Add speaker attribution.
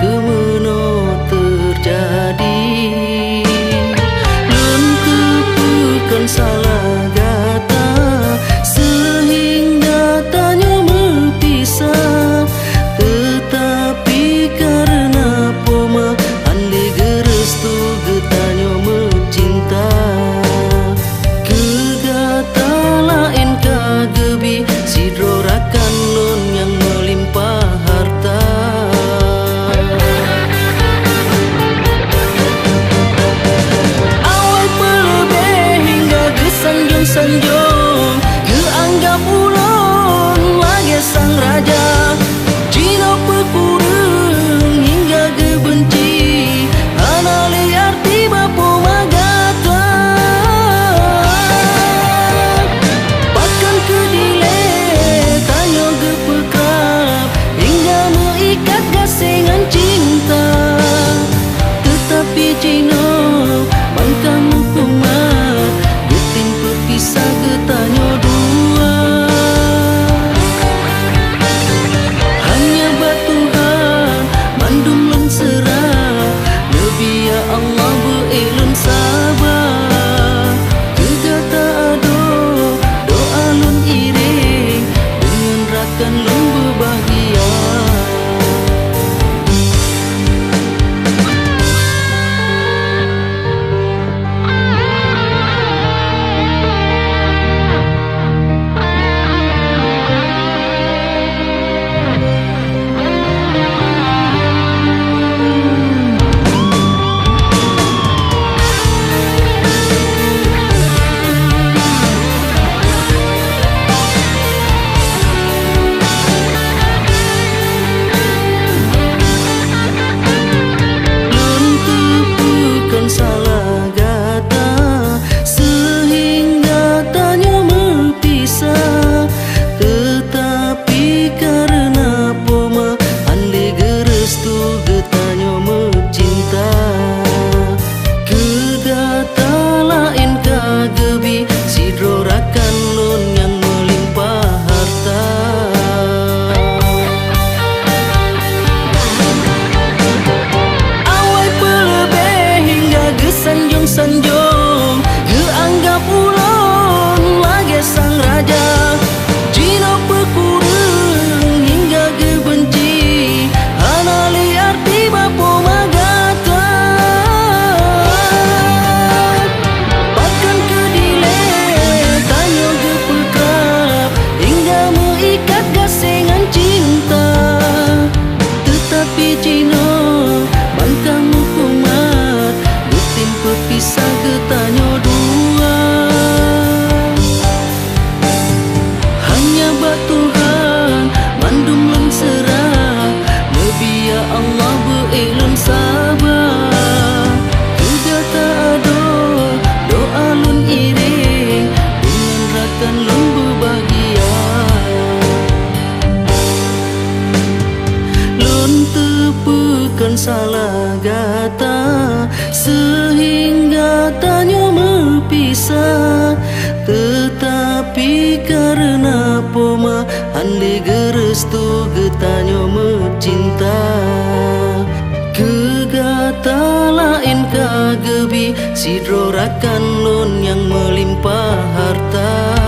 Speaker 1: kemeno terjadi. Lun tepukan salah gata sehingga tanya berpisah, tetapi karena poma ande gerestu getanyo mencinta. Kegata lain kagebi sidrorakan lun yang melimpah harta. Awal pelebeh hingga gesanjung-sanjung, geanggap ulun lagi sang raja. Cina pekurung hingga gebenci, anali arti bapo magata. Bahkan kedile tanyo gepekrap hingga mengikat gasengan cinta. Tetapi Cina bangkamu kumat, getin berpisah getanyo dua. Hanya batuhan mandum lun serah, Nabi ya Allah be'ilun sabar. Kegata ado doa lun iring, dengan rakan lun berbahagia. Lun tepukan salah gata sehingga tanya berpisah, tetapi karena poma ande gerestu getanyo mencinta. Kegata lain kagebi sidrorakan lun yang melimpah harta. Awal pelebeh hingga gesanjung-sanjung, geanggap ulun lagi sang raja. Cina pekurung hingga gebenci, anali arti bapo magata. Bahkan kedile tanyo gepekrap hingga mengikat gasengan cinta. Tetapi Cina bangkamu kumat, getin berpisah getanyo dua. Hanya batuhan mandum lun serah, Nabi ya Allah be'ilun sabar. Kegata ado doa lun iring, dengan rakan lun berbahagia. Lun tepukan salah gata sehingga tanya berpisah, tetapi karena poma ande gerestu getanyo mencinta. Kegata lain kagebi sidrorakan lun yang melimpah harta.